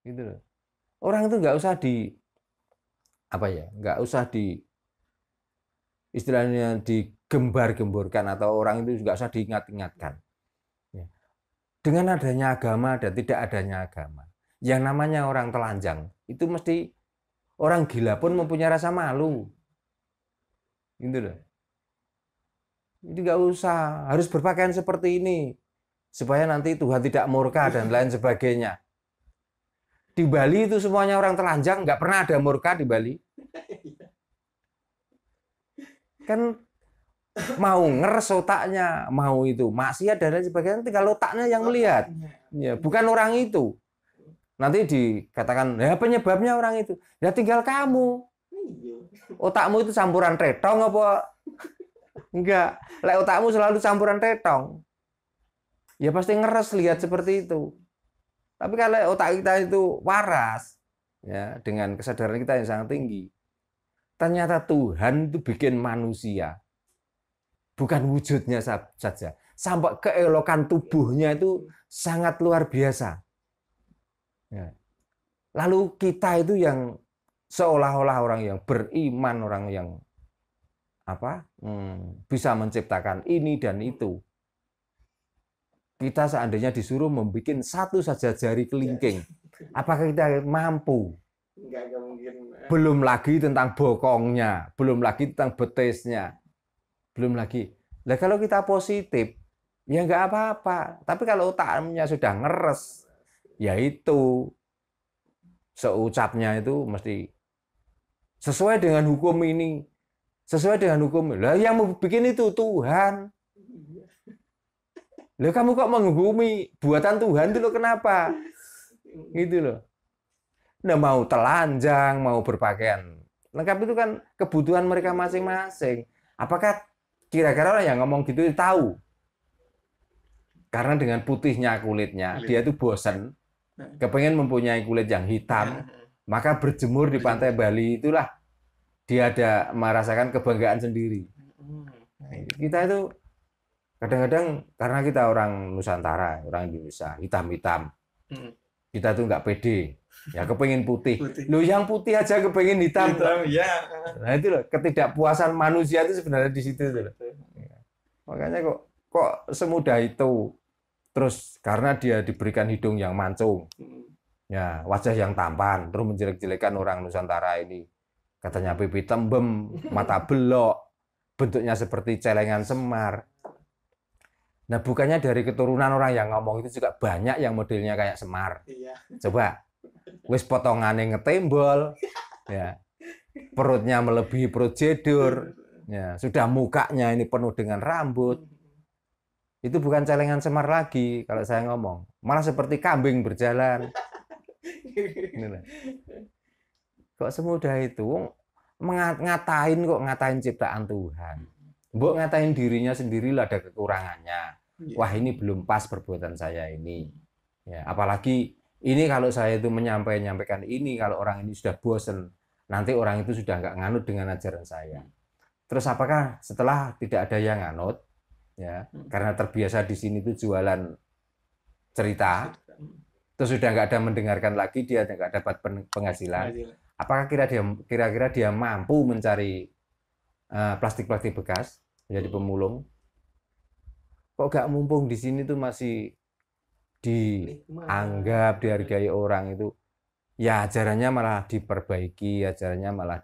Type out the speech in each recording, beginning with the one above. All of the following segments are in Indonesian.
gitu loh. Orang itu nggak usah nggak usah istilahnya digembar-gemborkan, atau orang itu nggak usah diingat-ingatkan. Ya. Dengan adanya agama dan tidak adanya agama, yang namanya orang telanjang itu mesti orang gila pun mempunyai rasa malu, gitu loh. Jadi nggak usah harus berpakaian seperti ini supaya nanti Tuhan tidak murka dan lain sebagainya. Di Bali itu semuanya orang telanjang, nggak pernah ada murka di Bali. Kan mau ngeres otaknya, mau itu maksiat dan lain sebagainya, tinggal otaknya yang melihat. Ya, bukan orang itu. Nanti dikatakan, ya penyebabnya orang itu. Ya tinggal kamu. Otakmu itu campuran retong apa? Enggak. Lek otakmu selalu campuran retong, ya pasti ngeres lihat seperti itu. Tapi kalau otak kita itu waras, ya dengan kesadaran kita yang sangat tinggi, ternyata Tuhan itu bikin manusia, bukan wujudnya saja, sampai keelokan tubuhnya itu sangat luar biasa. Ya. Lalu kita itu yang seolah-olah orang yang beriman, orang yang bisa menciptakan ini dan itu. Kita seandainya disuruh membuat satu saja jari kelingking, apakah kita mampu? Enggak mungkin. Belum lagi tentang bokongnya, belum lagi tentang betisnya, belum lagi. Nah, kalau kita positif, ya nggak apa-apa. Tapi kalau otaknya sudah ngeres, ya itu seucapnya itu mesti sesuai dengan hukum ini, sesuai dengan hukum. Lah yang mau bikin itu Tuhan. Lah kamu kok menghukumi buatan Tuhan itu loh, kenapa? Gitu loh. Nah, mau telanjang, mau berpakaian lengkap itu kan kebutuhan mereka masing-masing. Apakah kira-kira orang yang ngomong gitu tahu? Karena dengan putihnya kulitnya, dia itu bosan, kepengen mempunyai kulit yang hitam, maka berjemur di pantai Bali itulah dia ada merasakan kebanggaan sendiri. Kita itu kadang-kadang karena kita orang Nusantara, orang Indonesia, hitam-hitam, kita tuh nggak pede, ya kepengen putih. Loh yang putih aja kepengen hitam. Ya. Nah itu loh, ketidakpuasan manusia itu sebenarnya di situ tuh. Makanya kok semudah itu. Terus karena dia diberikan hidung yang mancung, ya wajah yang tampan, terus menjelek-jelekan orang Nusantara ini. Katanya pipi tembem, mata belok, bentuknya seperti celengan Semar. Nah, bukannya dari keturunan orang yang ngomong itu juga banyak yang modelnya kayak Semar. Iya. Coba, wis potongannya ngetembol, ya, perutnya melebihi perut jedur, ya, sudah mukanya ini penuh dengan rambut. Itu bukan celengan Semar lagi kalau saya ngomong, malah seperti kambing berjalan. Kok semudah itu ngatain ciptaan Tuhan. Mbok ngatain dirinya sendiri lah ada kekurangannya. Wah, ini belum pas perbuatan saya ini. Ya, apalagi ini kalau saya itu menyampaikan ini, kalau orang ini sudah bosen, nanti orang itu sudah nggak nganut dengan ajaran saya. Terus apakah setelah tidak ada yang nganut, ya, karena terbiasa di sini itu jualan cerita, terus sudah nggak ada mendengarkan lagi, dia nggak dapat penghasilan. Apakah kira-kira dia mampu mencari plastik-plastik bekas menjadi pemulung? Kok gak mumpung di sini tuh masih dianggap, dihargai orang itu, ya ajarannya malah diperbaiki, ajarannya malah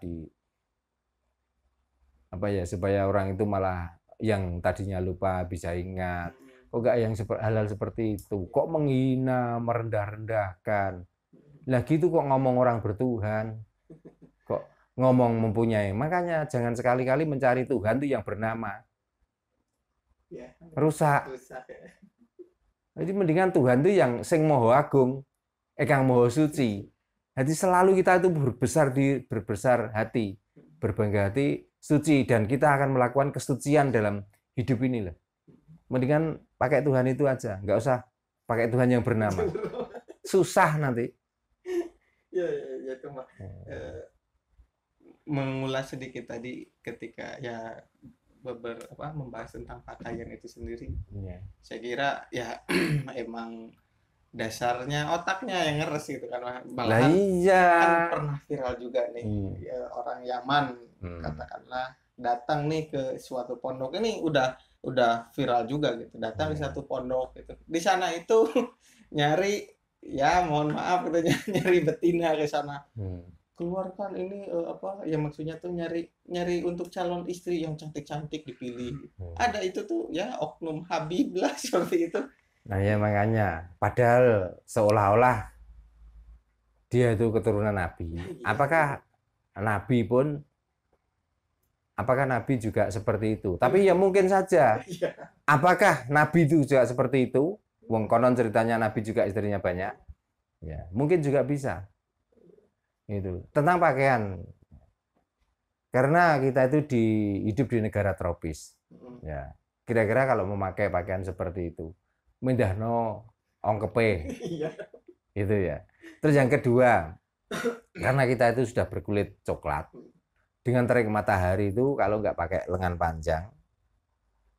supaya orang itu malah yang tadinya lupa bisa ingat. Kok gak yang hal-hal seperti itu? Kok menghina, merendah-rendahkan? Lagi itu kok ngomong orang bertuhan? Kok ngomong mempunyai? Makanya jangan sekali-kali mencari Tuhan itu yang bernama. Rusak. Jadi mendingan Tuhan itu yang sing moho agung, ekang moho suci. Jadi selalu kita itu berbesar hati, berbangga hati, suci, dan kita akan melakukan kesucian dalam hidup ini loh. Mendingan pakai Tuhan itu aja, nggak usah pakai Tuhan yang bernama. Susah nanti. Ya itu mah. Mengulas sedikit tadi ketika ya membahas tentang pakaian itu sendiri. Saya kira ya emang dasarnya otaknya yang ngeres gitu kan. Lah Malahan iya. kan pernah viral juga nih, Hmm. orang Yaman katakanlah datang nih ke suatu pondok, ini udah viral juga gitu, datang di Iya. satu pondok gitu, di sana itu nyari, ya mohon maaf gitu, nyari betina ke sana, Hmm. keluarkan ini apa ya, maksudnya tuh nyari nyari untuk calon istri yang cantik-cantik dipilih, Hmm. ada itu tuh ya oknum Habib lah seperti itu. Nah ya makanya, padahal seolah-olah dia itu keturunan Nabi. Iya, Apakah Nabi pun, apakah Nabi juga seperti itu? Tapi ya mungkin saja. iya. Apakah Nabi itu juga seperti itu? Wong konon ceritanya Nabi juga istrinya banyak. Ya, mungkin juga bisa. Itu tentang pakaian. Karena kita itu hidup di negara tropis. Ya, kira-kira kalau memakai pakaian seperti itu, mindahno ongkepe, Iya. itu ya. Terus yang kedua, karena kita itu sudah berkulit coklat, dengan terik matahari itu kalau nggak pakai lengan panjang,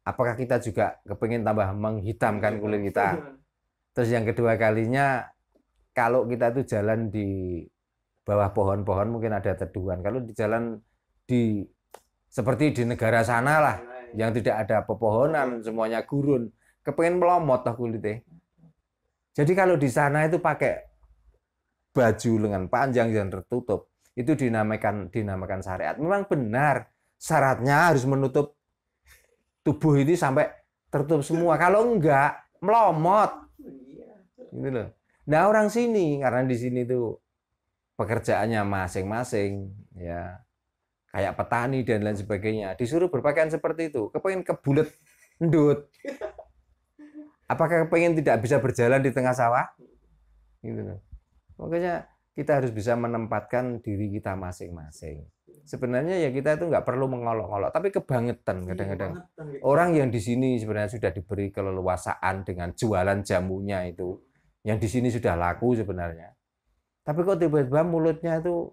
apakah kita juga kepingin tambah menghitamkan kulit kita? Terus yang kedua kalinya, kalau kita itu jalan di bawah pohon-pohon mungkin ada teduhan. Kalau di jalan di seperti di negara sana lah, yang tidak ada pepohonan, semuanya gurun, kepingin melomot toh kulitnya. Jadi kalau di sana itu pakai baju lengan panjang yang tertutup, itu dinamakan syariat. Memang benar, syaratnya harus menutup tubuh ini sampai tertutup semua. Kalau enggak, melomot. Gitu loh. Nah orang sini, karena di sini tuh pekerjaannya masing-masing, ya kayak petani dan lain sebagainya, disuruh berpakaian seperti itu, kepengen kebulet endut. Apakah kepengen tidak bisa berjalan di tengah sawah? Gitu loh. Makanya kita harus bisa menempatkan diri kita masing-masing. Sebenarnya ya kita itu nggak perlu mengolok-olok, tapi kebangetan kadang-kadang. Orang yang di sini sebenarnya sudah diberi keleluasaan dengan jualan jamunya itu, yang di sini sudah laku sebenarnya. Tapi kok tiba-tiba mulutnya itu,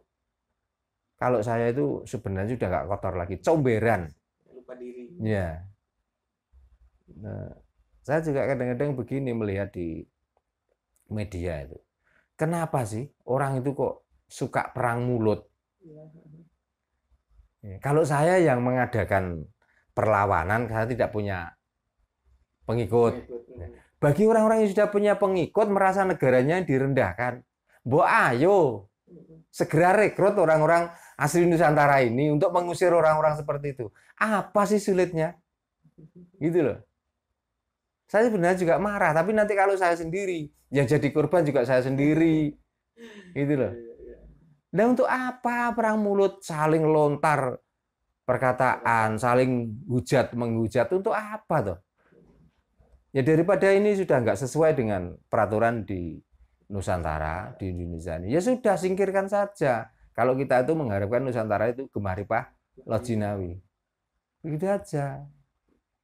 kalau saya itu sebenarnya sudah nggak kotor lagi, comberan. Lupa diri. Ya. Nah, saya juga kadang-kadang begini melihat di media itu. Kenapa sih orang itu kok suka perang mulut? Ya, kalau saya yang mengadakan perlawanan, saya tidak punya pengikut. Bagi orang-orang yang sudah punya pengikut, merasa negaranya direndahkan. Mbok ayo, segera rekrut orang-orang asli Nusantara ini untuk mengusir orang-orang seperti itu. Apa sih sulitnya? Gitu loh. Saya sebenarnya juga marah, tapi nanti kalau saya sendiri, yang jadi korban juga saya sendiri. Gitu loh. Nah untuk apa perang mulut, saling lontar perkataan, saling hujat menghujat, untuk apa toh? Ya daripada ini sudah nggak sesuai dengan peraturan di Nusantara, di Indonesia ini, ya sudah singkirkan saja. Kalau kita itu mengharapkan Nusantara itu gemaripah lojinawi, begitu aja.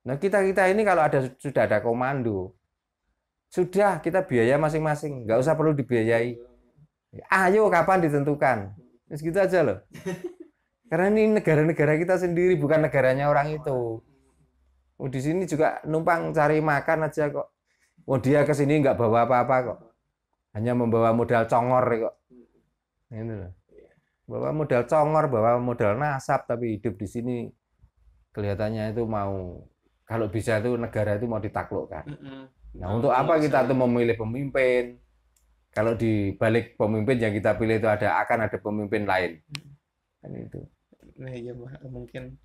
Nah kita ini kalau sudah ada komando, sudah kita biaya masing-masing, nggak usah perlu dibiayai. Ayo kapan ditentukan, segitu aja loh. Karena ini negara-negara kita sendiri, bukan negaranya orang itu. Oh, di sini juga numpang cari makan aja kok. Oh dia ke sini nggak bawa apa-apa kok, hanya membawa modal congor kok. Ini loh. Bawa modal congor, bawa modal nasab, tapi hidup di sini kelihatannya itu mau, kalau bisa itu negara itu mau ditaklukkan. Nah untuk apa kita tuh memilih pemimpin? Kalau di balik pemimpin yang kita pilih itu akan ada pemimpin lain. Kan itu. Nah ya mungkin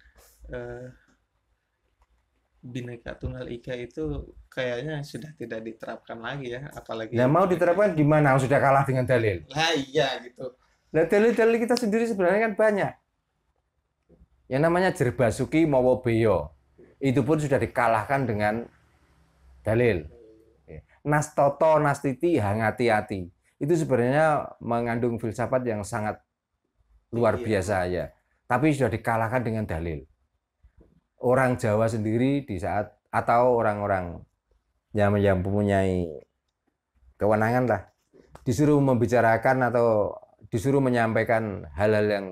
Bhinneka Tunggal Ika itu kayaknya sudah tidak diterapkan lagi ya, apalagi. Nah mau diterapkan gimana? Sudah kalah dengan dalil. Nah iya gitu. Nah dalil-dalil kita sendiri sebenarnya kan banyak. Yang namanya Jerbasuki mawa beyo, itu pun sudah dikalahkan dengan dalil. Nastoto nastiti hangati-hati, itu sebenarnya mengandung filsafat yang sangat luar biasa ya. Tapi sudah dikalahkan dengan dalil. Orang Jawa sendiri di saat, atau orang-orang yang mempunyai kewenangan lah, disuruh membicarakan atau disuruh menyampaikan hal-hal yang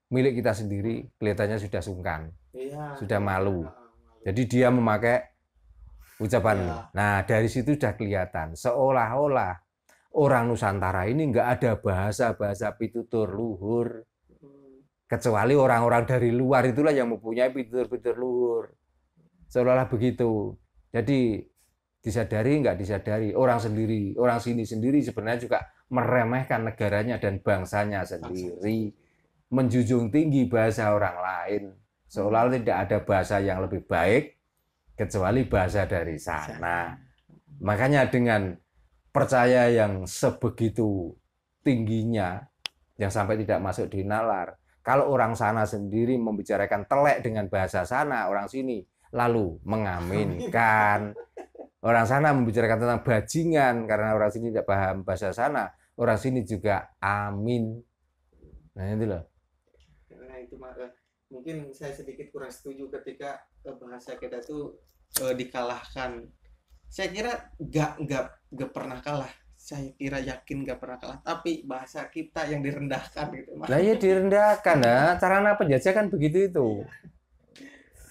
milik kita sendiri, kelihatannya sudah sungkan, sudah malu. Jadi dia memakai ucapan. Ya. Nah, dari situ sudah kelihatan seolah-olah orang Nusantara ini nggak ada bahasa-bahasa pitutur luhur, kecuali orang-orang dari luar itulah yang mempunyai pitutur-pitutur luhur. Seolah-olah begitu. Jadi disadari nggak disadari, orang sini sendiri sebenarnya juga meremehkan negaranya dan bangsanya sendiri, menjunjung tinggi bahasa orang lain, seolah-olah tidak ada bahasa yang lebih baik kecuali bahasa dari sana. Makanya dengan percaya yang sebegitu tingginya, yang sampai tidak masuk di nalar, kalau orang sana sendiri membicarakan telek dengan bahasa sana, orang sini lalu mengaminkan. Orang sana membicarakan tentang bajingan karena orang sini tidak paham bahasa sana, orang sini juga amin. Nah itu loh. Nah itu mungkin saya sedikit kurang setuju ketika bahasa kita tuh dikalahkan. Saya kira nggak pernah kalah. Saya kira yakin nggak pernah kalah. Tapi bahasa kita yang direndahkan gitu. Nah ya direndahkan, nah sarana penjajah kan begitu itu.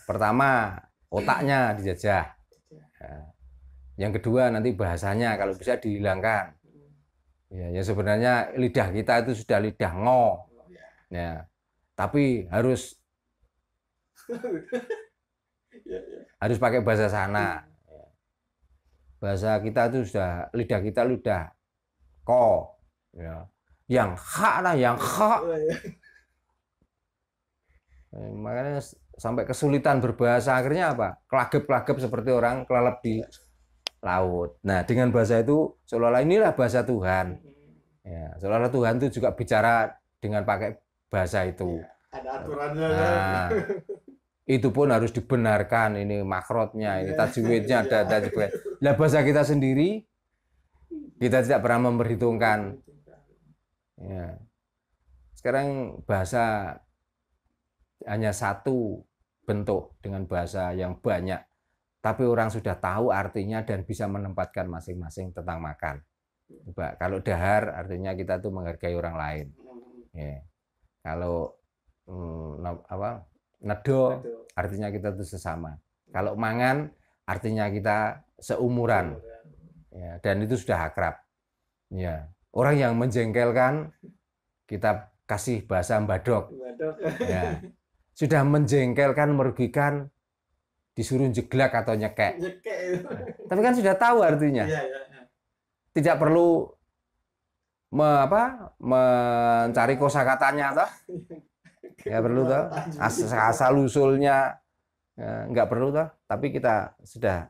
Pertama otaknya dijajah. Yang kedua nanti bahasanya kalau bisa dihilangkan. Ya sebenarnya lidah kita itu sudah lidah ngo. Ya, tapi harus pakai bahasa sana. Bahasa kita itu sudah lidah kita lidah ko. Ya. Yang ha lah, yang ha. Makanya sampai kesulitan berbahasa, akhirnya apa? Kelagep-kelagep seperti orang kelelep di laut. Nah, dengan bahasa itu seolah-olah inilah bahasa Tuhan. Ya, seolah-olah Tuhan itu juga bicara dengan pakai bahasa itu. Ada aturannya. Nah, itu pun harus dibenarkan, ini makrotnya, ini tajwidnya, ada tajwid. Nah, bahasa kita sendiri kita tidak pernah memperhitungkan. Ya. Sekarang bahasa hanya satu bentuk dengan bahasa yang banyak. Tapi orang sudah tahu artinya dan bisa menempatkan masing-masing tentang makan. Coba, kalau dahar artinya kita tuh menghargai orang lain. Ya. Kalau nedo artinya kita tuh sesama. Kalau mangan artinya kita seumuran. Ya, dan itu sudah akrab. Ya. Orang yang menjengkelkan kita kasih bahasa mbadok. Ya. Sudah menjengkelkan, merugikan, disuruh jeglak atau nyekek. Tapi kan sudah tahu artinya. Tidak perlu mencari kosakatanya toh. Ya perlu toh. Asal usulnya nggak perlu toh. Tapi kita sudah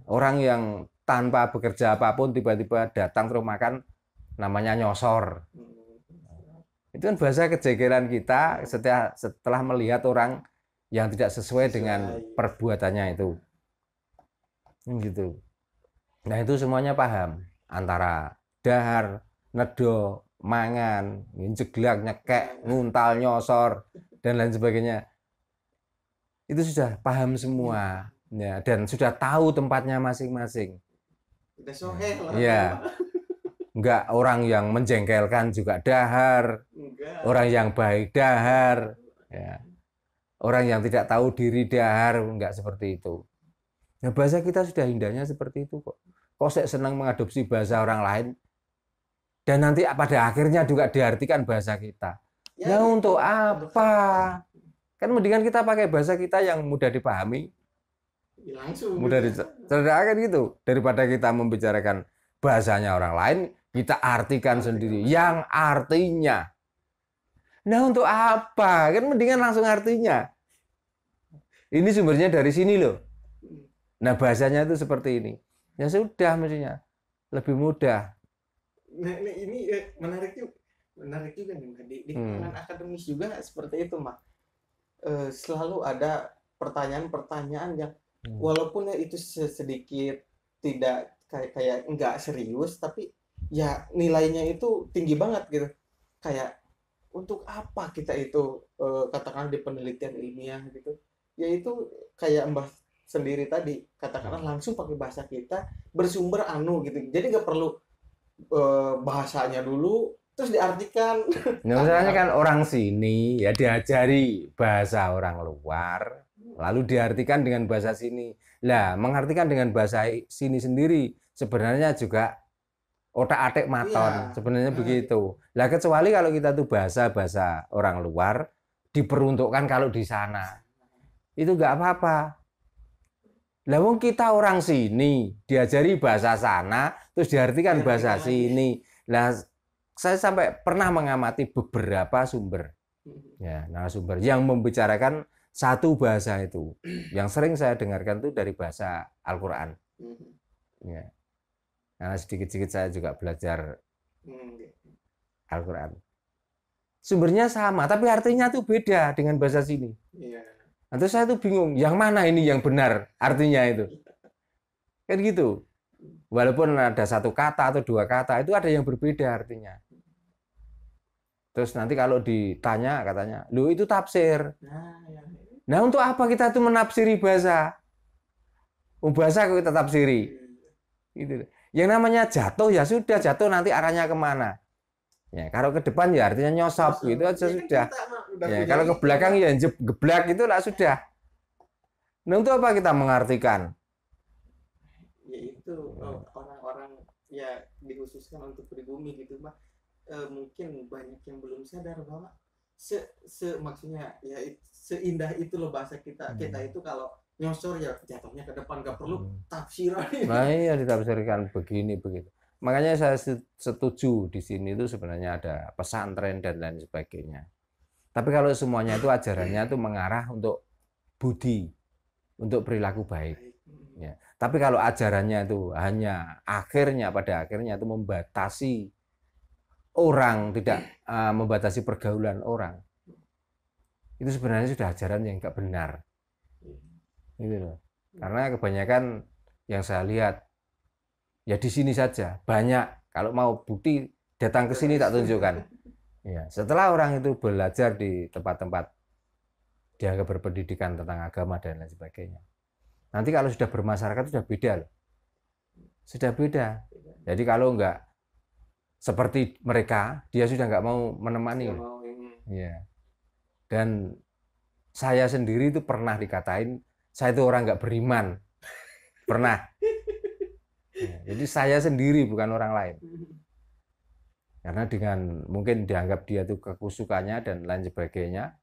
orang yang tanpa bekerja apapun tiba-tiba datang ke rumah makan namanya nyosor. Itu kan bahasa kejegeran kita setelah melihat orang yang tidak sesuai dengan perbuatannya itu. Gitu. Nah, itu semuanya paham antara dahar, nedo, mangan, jeglak, nyekek, nguntal, nyosor dan lain sebagainya. Itu sudah paham semua. Ya, dan sudah tahu tempatnya masing-masing. Udah soheh lah. Iya. Enggak orang yang menjengkelkan juga dahar. Enggak. Orang yang baik dahar. Ya. Orang yang tidak tahu diri dahar, enggak seperti itu. Nah, bahasa kita sudah indahnya seperti itu kok. Kok saya senang mengadopsi bahasa orang lain dan nanti pada akhirnya juga diartikan bahasa kita. Ya untuk apa? Kan mendingan kita pakai bahasa kita yang mudah dipahami. Langsung. Mudah dicerdakan gitu daripada kita membicarakan bahasanya orang lain, kita artikan sendiri yang artinya. Nah, untuk apa? Kan mendingan langsung artinya. Ini sumbernya dari sini loh. Nah, bahasanya itu seperti ini. Ya sudah mestinya. Lebih mudah. Nah, ini menarik juga nih. Di kalangan akademis juga seperti itu, Mak. Selalu ada pertanyaan-pertanyaan yang walaupun itu sedikit tidak kayak enggak serius, tapi ya nilainya itu tinggi banget gitu. Kayak untuk apa kita itu katakan di penelitian ilmiah gitu. Yaitu kayak Mbah sendiri tadi katakanlah langsung pakai bahasa kita bersumber gitu. Jadi nggak perlu bahasanya dulu terus diartikan. Nah, misalnya kan orang sini ya diajari bahasa orang luar. lalu diartikan dengan bahasa sini. Lah, mengartikan dengan bahasa sini sendiri sebenarnya juga otak-atik maton, sebenarnya begitu. Lah, kecuali kalau kita tuh bahasa orang luar diperuntukkan kalau di sana. Itu nggak apa-apa. Lah wong kita orang sini, diajari bahasa sana, terus diartikan bahasa sini. Lah saya sampai pernah mengamati beberapa sumber, ya, narasumber yang membicarakan satu bahasa itu. Yang sering saya dengarkan itu dari bahasa Al-Quran. Ya. Nah, sedikit-sedikit saya juga belajar Al-Quran. Sumbernya sama, tapi artinya tuh beda dengan bahasa sini. Nanti saya tuh bingung, yang mana ini yang benar artinya itu. Kan gitu. Walaupun ada satu kata atau dua kata, itu ada yang berbeda artinya. Terus nanti kalau ditanya katanya, loh itu tafsir. Nah untuk apa kita tuh menafsiri bahasa? Bahasa kok kita tafsiri. Gitu. Yang namanya jatuh ya sudah, jatuh nanti arahnya kemana. Ya, kalau ke depan ya artinya nyosop gitu aja sudah. Ya, kalau ke belakang ya geblak itu lah sudah. Nah, untuk apa kita mengartikan? Ya itu orang-orang ya dikhususkan untuk pribumi gitu mah. Mungkin banyak yang belum sadar bahwa maksudnya ya seindah itu loh bahasa kita. Kita itu kalau nyosor ya jatuhnya ke depan, gak perlu tafsiran. Nah, iya ditafsirkan begini begitu. Makanya saya setuju di sini itu sebenarnya ada pesantren dan lain sebagainya. Tapi kalau semuanya itu ajarannya itu mengarah untuk budi, untuk perilaku baik. Ya. Tapi kalau ajarannya itu hanya pada akhirnya itu membatasi orang, tidak membatasi pergaulan orang, itu sebenarnya sudah ajaran yang nggak benar. Gitu loh. Karena kebanyakan yang saya lihat ya di sini saja banyak. Kalau mau bukti datang ke sini tak tunjukkan. Ya, setelah orang itu belajar di tempat-tempat dianggap berpendidikan tentang agama dan lain sebagainya. Nanti kalau sudah bermasyarakat sudah beda loh. Sudah beda. Jadi kalau enggak seperti mereka, dia sudah enggak mau menemani. Ya. Dan saya sendiri itu pernah dikatain saya itu orang enggak beriman. Pernah. Ya, jadi saya sendiri bukan orang lain. Karena dengan mungkin dianggap dia itu kekusukannya dan lain sebagainya,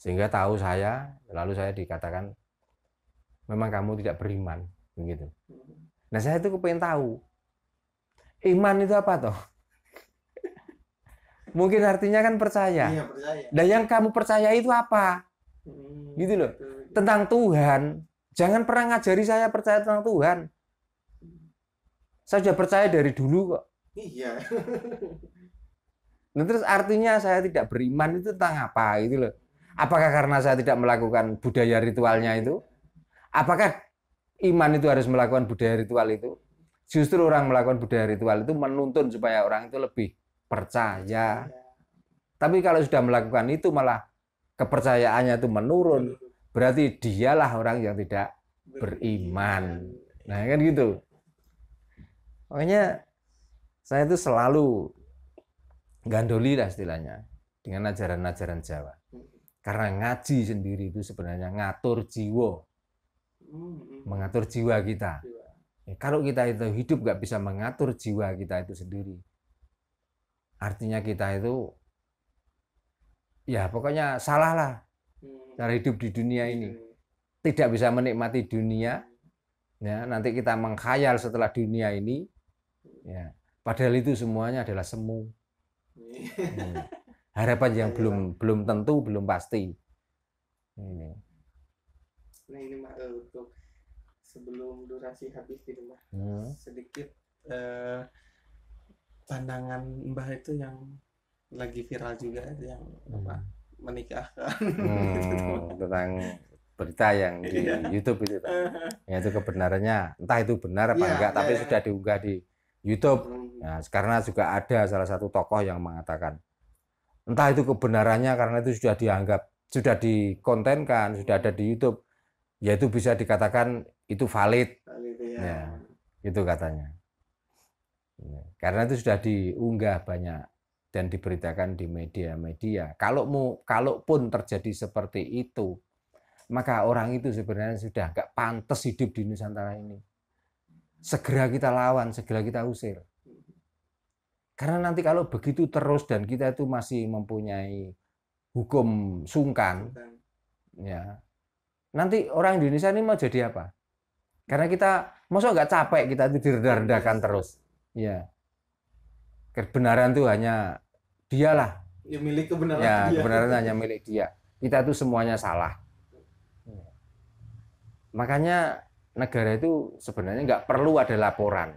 sehingga tahu saya, lalu saya dikatakan memang kamu tidak beriman, begitu. Nah saya itu kepengen tahu iman itu apa toh? Mungkin artinya kan percaya. Iya, percaya. Nah yang kamu percaya itu apa? Gitu loh. Tentang Tuhan. Jangan pernah ngajari saya percaya tentang Tuhan. Saya sudah percaya dari dulu kok. Iya. Nah, terus artinya saya tidak beriman itu tentang apa gitu loh. Apakah karena saya tidak melakukan budaya ritualnya itu? Apakah iman itu harus melakukan budaya ritual itu? Justru orang melakukan budaya ritual itu menuntun supaya orang itu lebih percaya. Tapi kalau sudah melakukan itu malah kepercayaannya itu menurun. Berarti dialah orang yang tidak beriman. Nah kan gitu. Makanya saya itu selalu gandoli lah istilahnya dengan ajaran-ajaran Jawa. Karena ngaji sendiri itu sebenarnya ngatur jiwa. Mengatur jiwa kita. Ya, kalau kita itu hidup nggak bisa mengatur jiwa kita itu sendiri, artinya kita itu ya pokoknya salah lah cara hidup di dunia ini. Tidak bisa menikmati dunia. Ya, nanti kita mengkhayal setelah dunia ini. Ya, padahal itu semuanya adalah semu. Harapan yang belum tentu, belum pasti. Ini. Nah ini Mbak, untuk sebelum durasi habis di rumah, sedikit pandangan Mbah itu yang lagi viral juga, yang menikahkan tentang berita yang di YouTube itu, yaitu kebenarannya entah itu benar apa enggak, tapi sudah diunggah di YouTube. Nah, karena juga ada salah satu tokoh yang mengatakan entah itu kebenarannya karena itu sudah dianggap, sudah dikontenkan, sudah ada di YouTube, yaitu bisa dikatakan itu valid. Ya, itu katanya. Karena itu sudah diunggah banyak dan diberitakan di media-media. Kalaupun terjadi seperti itu, maka orang itu sebenarnya sudah nggak pantas hidup di Nusantara ini. Segera kita lawan, segera kita usir. Karena nanti kalau begitu terus dan kita itu masih mempunyai hukum sungkan, ya, nanti orang Indonesia ini mau jadi apa? Karena kita, masa nggak capek kita itu direndah-rendahkan terus. Ya, kebenaran itu hanya dialah. Ya, milik kebenaran Ya, dia. kebenaran hanya milik dia. Kita itu semuanya salah. Makanya negara itu sebenarnya nggak perlu ada laporan.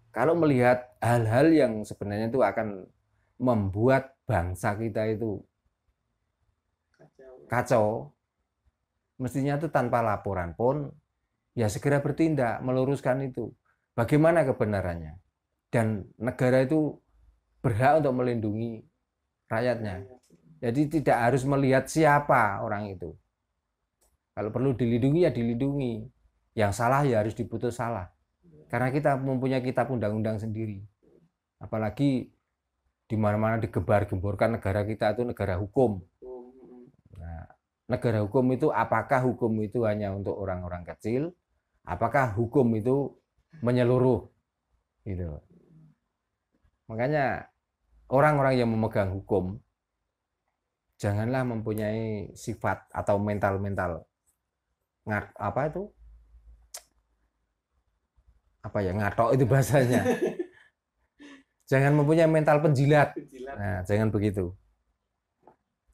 Kalau melihat hal-hal yang sebenarnya itu akan membuat bangsa kita itu kacau, mestinya itu tanpa laporan pun ya segera bertindak, meluruskan itu. Bagaimana kebenarannya? Dan negara itu berhak untuk melindungi rakyatnya. Jadi tidak harus melihat siapa orang itu. Kalau perlu dilindungi ya dilindungi. Yang salah ya harus diputus salah. Karena kita mempunyai kitab undang-undang sendiri. Apalagi di mana-mana digembar-gemborkan negara kita itu negara hukum. Nah, negara hukum itu apakah hukum itu hanya untuk orang-orang kecil? Apakah hukum itu menyeluruh? Gitu. Makanya orang-orang yang memegang hukum janganlah mempunyai sifat atau mental-mental apa itu? Apa ya, ngatok itu bahasanya. Jangan mempunyai mental penjilat. Nah, jangan begitu.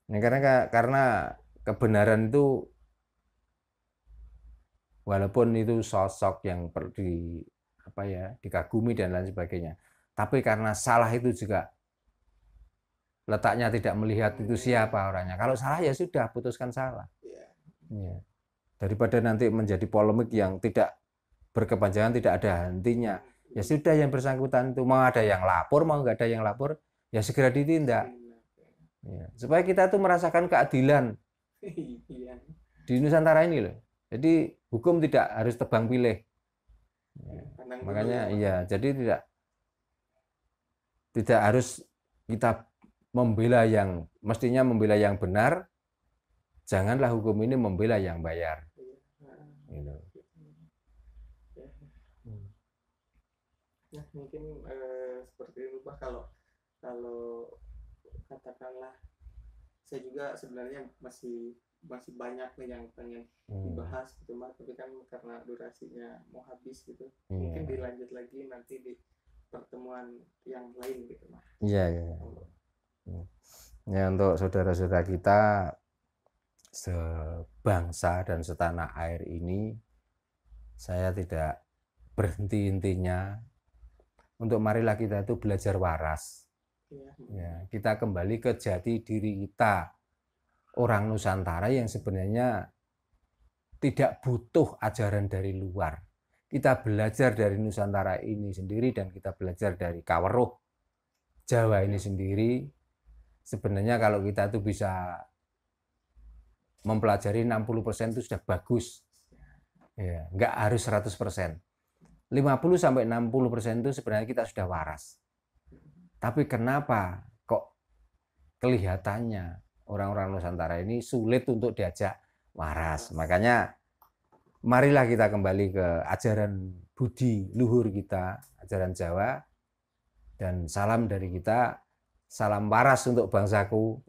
Nah, karena kebenaran itu walaupun itu sosok yang dikagumi dan lain sebagainya, tapi karena salah itu juga letaknya tidak melihat itu siapa orangnya. Kalau salah ya sudah, putuskan salah. Ya. Daripada nanti menjadi polemik yang tidak berkepanjangan, tidak ada hentinya. Ya sudah, yang bersangkutan itu mau ada yang lapor, mau nggak ada yang lapor, ya segera ditindak. Ya. Supaya kita tuh merasakan keadilan di Nusantara ini loh. Jadi hukum tidak harus tebang pilih. Ya. Makanya iya, jadi tidak harus kita membela yang mestinya membela yang benar. Janganlah hukum ini membela yang bayar. Gitu. Nah, mungkin seperti itu Pak, kalau katakanlah saya juga sebenarnya masih banyak nih yang pengen dibahas gitu Pak, tapi kan karena durasinya mau habis gitu, mungkin dilanjut lagi nanti di pertemuan yang lain gitu Pak. Iya. Ya, untuk saudara-saudara kita sebangsa dan setanah air ini, saya tidak berhenti intinya untuk marilah kita itu belajar waras. Ya, kita kembali ke jati diri kita, orang Nusantara yang sebenarnya tidak butuh ajaran dari luar. Kita belajar dari Nusantara ini sendiri dan kita belajar dari Kaweruh Jawa ini sendiri. Sebenarnya kalau kita itu bisa mempelajari 60% itu sudah bagus. Ya, nggak harus 100%. 50-60% itu sebenarnya kita sudah waras. Tapi kenapa kok kelihatannya orang-orang Nusantara ini sulit untuk diajak waras? Makanya marilah kita kembali ke ajaran budi luhur kita, ajaran Jawa, dan salam dari kita, salam waras untuk bangsaku,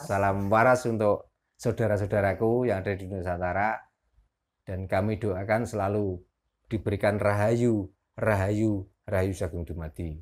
salam waras untuk saudara-saudaraku yang ada di Nusantara, dan kami doakan selalu diberikan rahayu, rahayu, rahayu sagung dumadi.